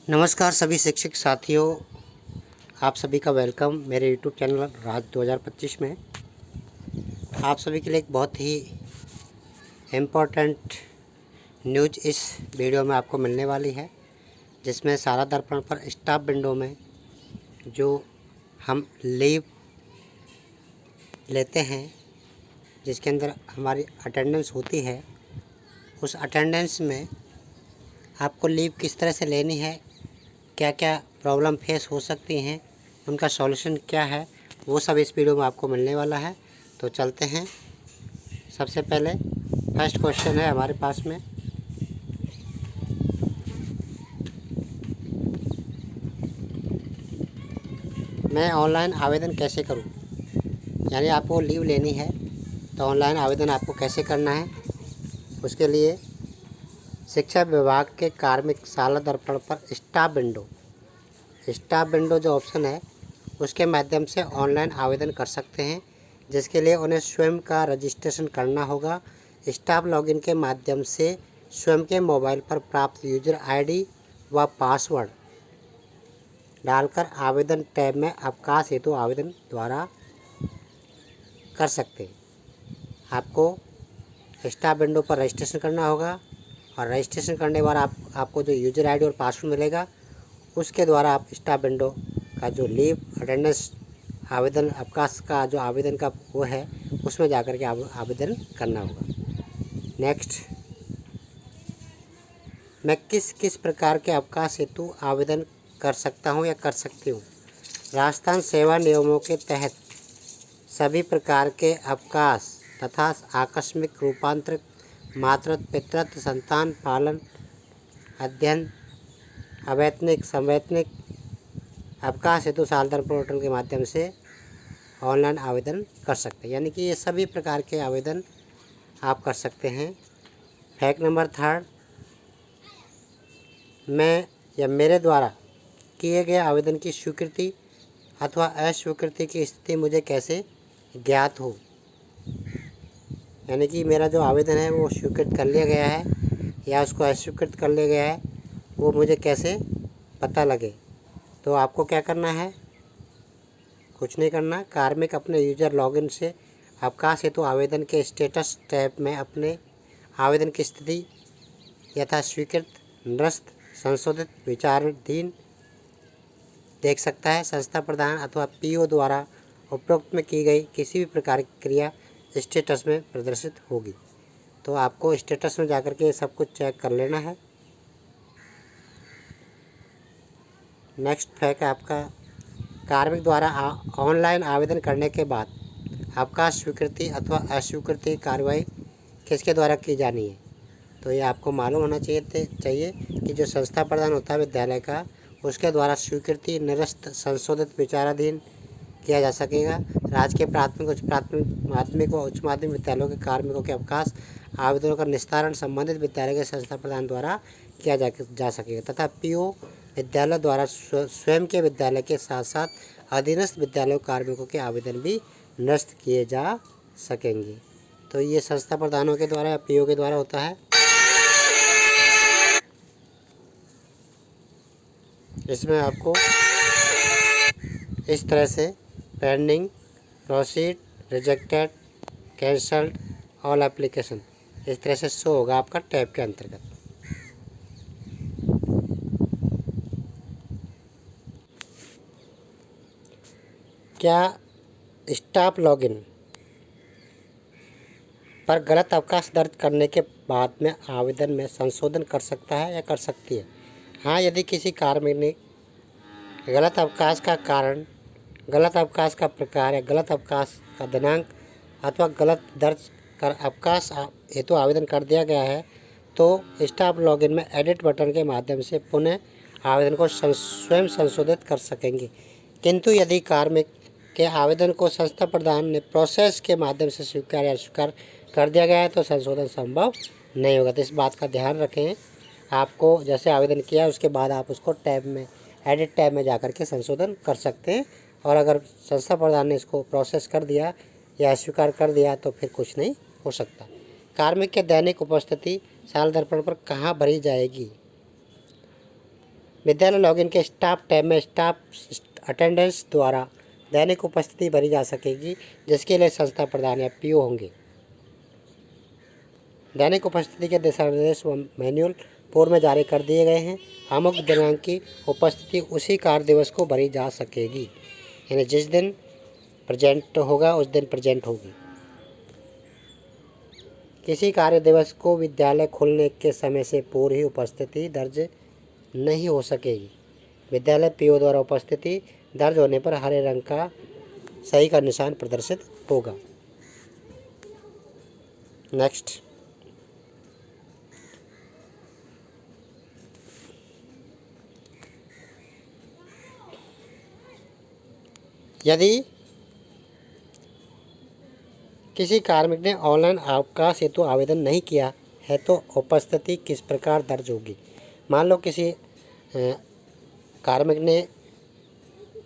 नमस्कार सभी शिक्षक साथियों, आप सभी का वेलकम मेरे यूट्यूब चैनल राज 2025 में। आप सभी के लिए एक बहुत ही इम्पोर्टेंट न्यूज़ इस वीडियो में आपको मिलने वाली है, जिसमें सारा दर्पण पर स्टाफ विंडो में जो हम लीव लेते हैं, जिसके अंदर हमारी अटेंडेंस होती है, उस अटेंडेंस में आपको लीव किस तरह से लेनी है, क्या क्या प्रॉब्लम फेस हो सकती हैं, उनका सॉल्यूशन क्या है, वो सब इस वीडियो में आपको मिलने वाला है। तो चलते हैं। सबसे पहले फर्स्ट क्वेश्चन है हमारे पास में, मैं ऑनलाइन आवेदन कैसे करूं? यानी आपको लीव लेनी है तो ऑनलाइन आवेदन आपको कैसे करना है। उसके लिए शिक्षा विभाग के कार्मिक साला दर्पण पर स्टाफ विंडो जो ऑप्शन है, उसके माध्यम से ऑनलाइन आवेदन कर सकते हैं, जिसके लिए उन्हें स्वयं का रजिस्ट्रेशन करना होगा। स्टाफ लॉगिन के माध्यम से स्वयं के मोबाइल पर प्राप्त यूजर आईडी व पासवर्ड डालकर आवेदन टैब में अवकाश हेतु आवेदन द्वारा कर सकते हैं। आपको स्टाफ विंडो पर रजिस्ट्रेशन करना होगा और रजिस्ट्रेशन करने के बाद आपको जो यूजर आईडी और पासवर्ड मिलेगा, उसके द्वारा आप स्टाफ विंडो का जो लीव अटेंडेंस आवेदन अवकाश का जो आवेदन का वो है, उसमें जाकर के आवेदन करना होगा। नेक्स्ट, मैं किस किस प्रकार के अवकाश हेतु आवेदन कर सकता हूँ या कर सकती हूँ? राजस्थान सेवा नियमों के तहत सभी प्रकार के अवकाश तथा आकस्मिक रूपांतरित मातृत्व पितृत्व संतान पालन अध्ययन अवैतनिक संवैतनिक अवकाश हेतु सालदर पोर्टल के माध्यम से ऑनलाइन आवेदन कर सकते हैं। यानी कि ये सभी प्रकार के आवेदन आप कर सकते हैं। फैक्ट नंबर थर्ड, मैं या मेरे द्वारा किए गए आवेदन की स्वीकृति अथवा अस्वीकृति की स्थिति मुझे कैसे ज्ञात हो? यानी कि मेरा जो आवेदन है वो स्वीकृत कर लिया गया है या उसको अस्वीकृत कर लिया गया है, वो मुझे कैसे पता लगे? तो आपको क्या करना है? कुछ नहीं करना। कार्मिक अपने यूजर लॉगिन से अवकाश हेतु आवेदन के स्टेटस टैब में अपने आवेदन की स्थिति यथा स्वीकृत, निरस्त, संशोधित, विचाराधीन देख सकता है। संस्था प्रधान अथवा पीओ द्वारा उपरोक्त में की गई किसी भी प्रकार की क्रिया स्टेटस में प्रदर्शित होगी। तो आपको स्टेटस में जाकर के सब कुछ चेक कर लेना है। नेक्स्ट फैक्ट है आपका, कार्मिक द्वारा ऑनलाइन आवेदन करने के बाद अवकाश स्वीकृति अथवा अस्वीकृति कार्रवाई किसके द्वारा की जानी है? तो ये आपको मालूम होना चाहिए कि जो संस्था प्रधान होता है विद्यालय का, उसके द्वारा स्वीकृति, निरस्त, संशोधित, विचाराधीन किया जा सकेगा। राजकीय प्राथमिक, उच्च प्राथमिक, माध्यमिक व उच्च माध्यमिक विद्यालयों के कार्मिकों के अवकाश आवेदनों का निस्तारण संबंधित विद्यालय के संस्था प्रधान द्वारा किया जा सकेगा तथा पीओ विद्यालय द्वारा स्वयं के विद्यालय के साथ साथ अधीनस्थ विद्यालय कार्मिकों के आवेदन भी निरस्त किए जा सकेंगे। तो ये संस्था प्रधानों के द्वारा या पीओ के द्वारा होता है। इसमें आपको इस तरह से pending, proceed, rejected, cancelled, all application इस तरह से शो होगा आपका टैब के अंतर्गत। क्या स्टाफ लॉगिन पर गलत अवकाश दर्ज करने के बाद में आवेदन में संशोधन कर सकता है या कर सकती है? हाँ, यदि किसी कार्मिक ने गलत अवकाश का कारण, गलत अवकाश का प्रकार या गलत अवकाश का दिनांक अथवा गलत दर्ज कर अवकाश हेतु आवेदन कर दिया गया है, तो स्टाफ लॉगिन में एडिट बटन के माध्यम से पुनः आवेदन को स्वयं संशोधित कर सकेंगे। किंतु यदि कार्मिक के आवेदन को संस्था प्रधान ने प्रोसेस के माध्यम से स्वीकार या अस्वीकार कर दिया गया है, तो संशोधन संभव नहीं होगा। तो इस बात का ध्यान रखें। आपको जैसे आवेदन किया उसके बाद आप उसको टैब में, एडिट टैब में जाकर के संशोधन कर सकते हैं, और अगर संस्था प्रधान ने इसको प्रोसेस कर दिया या स्वीकार कर दिया तो फिर कुछ नहीं हो सकता। कार्मिक के दैनिक उपस्थिति साल दर्पण पर कहाँ भरी जाएगी? विद्यालय लॉगिन के स्टाफ टैब में स्टाफ अटेंडेंस द्वारा दैनिक उपस्थिति भरी जा सकेगी, जिसके लिए संस्था प्रधान या पीओ होंगे। दैनिक उपस्थिति के दिशा निर्देश व मैनुअल पूर्व में जारी कर दिए गए हैं। अमुक दिनांक की उपस्थिति उसी कार्य दिवस को भरी जा सकेगी, यानी जिस दिन प्रेजेंट होगा उस दिन प्रेजेंट होगी। किसी कार्य दिवस को विद्यालय खुलने के समय से पूर्व ही उपस्थिति दर्ज नहीं हो सकेगी। विद्यालय पीओ द्वारा उपस्थिति दर्ज होने पर हरे रंग का सही का निशान प्रदर्शित होगा। नेक्स्ट, यदि किसी कार्मिक ने ऑनलाइन अवकाश हेतु आवेदन नहीं किया है तो उपस्थिति किस प्रकार दर्ज होगी। मान लो किसी कार्मिक ने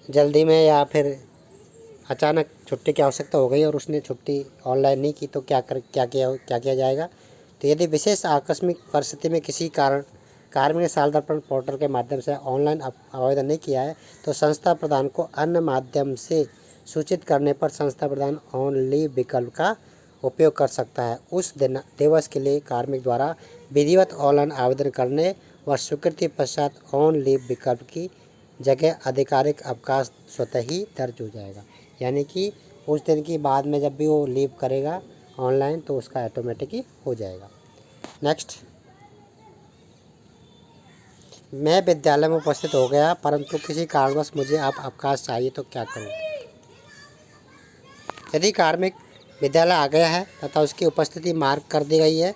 जल्दी में या फिर अचानक छुट्टी की आवश्यकता हो गई और उसने छुट्टी ऑनलाइन नहीं की, तो क्या किया जाएगा। तो यदि विशेष आकस्मिक परिस्थिति में किसी कारण कार्मिक ने साल दर्पण पोर्टल के माध्यम से ऑनलाइन आवेदन नहीं किया है तो संस्था प्रधान को अन्य माध्यम से सूचित करने पर संस्था प्रधान ऑन लीव विकल्प का उपयोग कर सकता है। उस दिवस के लिए कार्मिक द्वारा विधिवत ऑनलाइन आवेदन करने व स्वीकृति पश्चात ऑन लीव विकल्प की जगह आधिकारिक अवकाश स्वतः ही दर्ज हो जाएगा। यानी कि उस दिन की बाद में जब भी वो लीव करेगा ऑनलाइन तो उसका ऑटोमेटिक ही हो जाएगा। नेक्स्ट, मैं विद्यालय में उपस्थित हो गया परंतु किसी कारणवश मुझे अब अवकाश चाहिए तो क्या करूं। यदि कार्मिक विद्यालय आ गया है तथा उसकी उपस्थिति मार्क कर दी गई है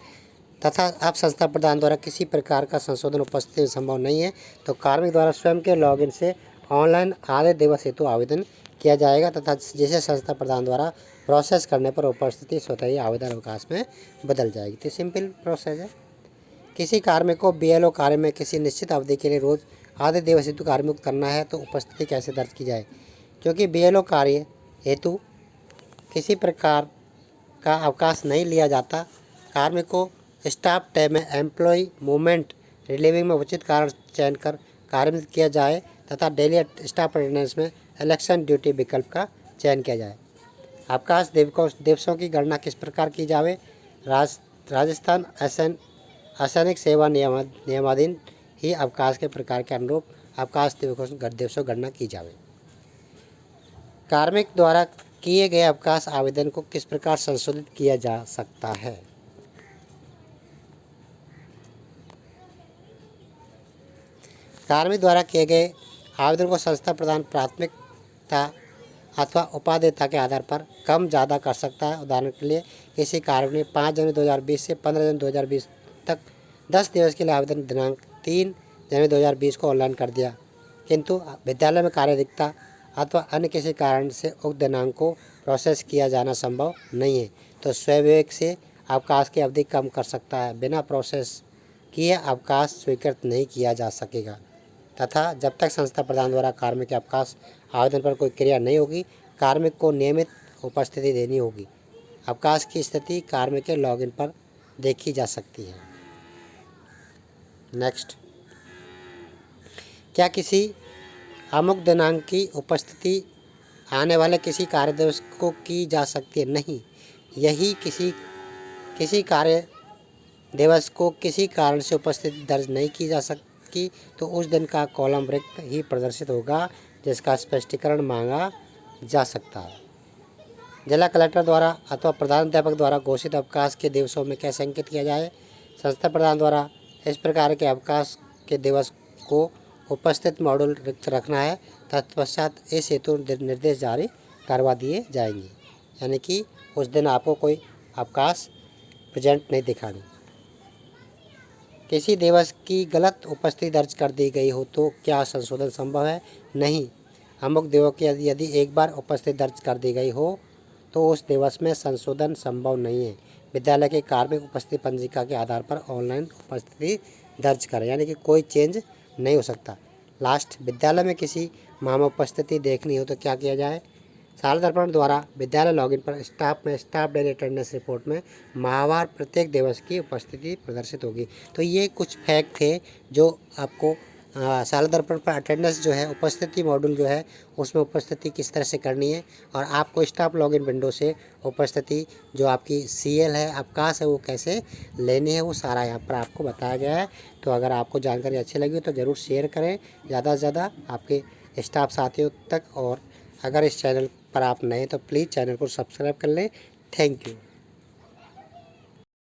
तथा अब संस्था प्रधान द्वारा किसी प्रकार का संशोधन उपस्थिति में संभव नहीं है तो कार्मिक द्वारा स्वयं के लॉगिन से ऑनलाइन आधे दिवस हेतु आवेदन किया जाएगा तथा जिसे संस्था प्रधान द्वारा प्रोसेस करने पर उपस्थिति स्वतः ही आवेदन अवकाश में बदल जाएगी। तो सिंपल प्रोसेस है। किसी कार्मिक को बीएलओ कार्य में किसी निश्चित अवधि के लिए रोज आधे दिवस हेतु कार्य करना है तो उपस्थिति कैसे दर्ज की जाए। क्योंकि बीएलओ कार्य हेतु किसी प्रकार का अवकाश नहीं लिया जाता, कार्मिक को स्टाफ टैब में एम्प्लॉय मूवमेंट रिलीविंग में उचित कारण चयन कर कार्यान्वित किया जाए तथा डेली स्टाफ अटेंडेंस में इलेक्शन ड्यूटी विकल्प का चयन किया जाए। अवकाश दिवसों की गणना किस प्रकार की जाए। राजस्थान असैनिक सेवा नियमाधीन ही अवकाश के प्रकार के अनुरूप अवकाश दिवसों गणना की जाए। कार्मिक द्वारा किए गए अवकाश आवेदन को किस प्रकार संशोधित किया जा सकता है। कार्मिक द्वारा किए गए आवेदन को संस्था प्रधान प्राथमिकता अथवा उपादेयता के आधार पर कम ज़्यादा कर सकता है। उदाहरण के लिए किसी कार्मिक ने 5 जनवरी 2020 से 15 जनवरी 2020 तक 10 दिवस के लिए आवेदन दिनांक 3 जनवरी 2020 को ऑनलाइन कर दिया, किंतु विद्यालय में कार्य अधिकता अथवा अन्य किसी कारण से उक्त दिनांक को प्रोसेस किया जाना संभव नहीं है तो स्वविवेक से अवकाश की अवधि कम कर सकता है। बिना प्रोसेस किए अवकाश स्वीकृत नहीं किया जा सकेगा तथा जब तक संस्था प्रधान द्वारा कार्मिक के अवकाश आवेदन पर कोई क्रिया नहीं होगी कार्मिक को नियमित उपस्थिति देनी होगी। अवकाश की स्थिति कार्मिक के लॉगिन पर देखी जा सकती है। नेक्स्ट, क्या किसी अमुक दिनांक की उपस्थिति आने वाले किसी कार्य दिवस को की जा सकती है। नहीं, यही किसी कार्य दिवस को किसी कारण से उपस्थिति दर्ज नहीं की जा सकती तो उस दिन का कॉलम रिक्त ही प्रदर्शित होगा जिसका स्पष्टीकरण मांगा जा सकता है। जिला कलेक्टर द्वारा अथवा प्रधानाध्यापक द्वारा घोषित अवकाश के दिवसों में कैसे अंकित किया जाए। संस्था प्रधान द्वारा इस प्रकार के अवकाश के दिवस को उपस्थित मॉड्यूल रिक्त रखना है, तत्पश्चात इस हेतु निर्देश जारी करवा दिए जाएंगे। यानी कि उस दिन आपको कोई अवकाश प्रेजेंट नहीं दिखानी। किसी दिवस की गलत उपस्थिति दर्ज कर दी गई हो तो क्या संशोधन संभव है। नहीं, अमुक दिवस की यदि एक बार उपस्थिति दर्ज कर दी गई हो तो उस दिवस में संशोधन संभव नहीं है। विद्यालय के कार्मिक उपस्थिति पंजिका के आधार पर ऑनलाइन उपस्थिति दर्ज करें, यानी कि कोई चेंज नहीं हो सकता। लास्ट, विद्यालय में किसी माह में उपस्थिति देखनी हो तो क्या किया जाए। साल दर्पण द्वारा विद्यालय लॉगिन पर स्टाफ डेली अटेंडेंस रिपोर्ट में माहवार प्रत्येक दिवस की उपस्थिति प्रदर्शित होगी। तो ये कुछ फैक्ट थे जो आपको साला दर्पण पर अटेंडेंस जो है, उपस्थिति मॉड्यूल जो है, उसमें उपस्थिति किस तरह से करनी है और आपको स्टाफ लॉगिन विंडो से उपस्थिति जो आपकी CL है, अवकाश है, वो कैसे लेनी है, वो सारा यहाँ पर आपको बताया गया है। तो अगर आपको जानकारी अच्छी लगी तो ज़रूर शेयर करें ज़्यादा से ज़्यादा आपके स्टाफ साथियों तक। और अगर इस चैनल पर आप नए तो प्लीज़ चैनल को सब्सक्राइब कर लें। Thank you.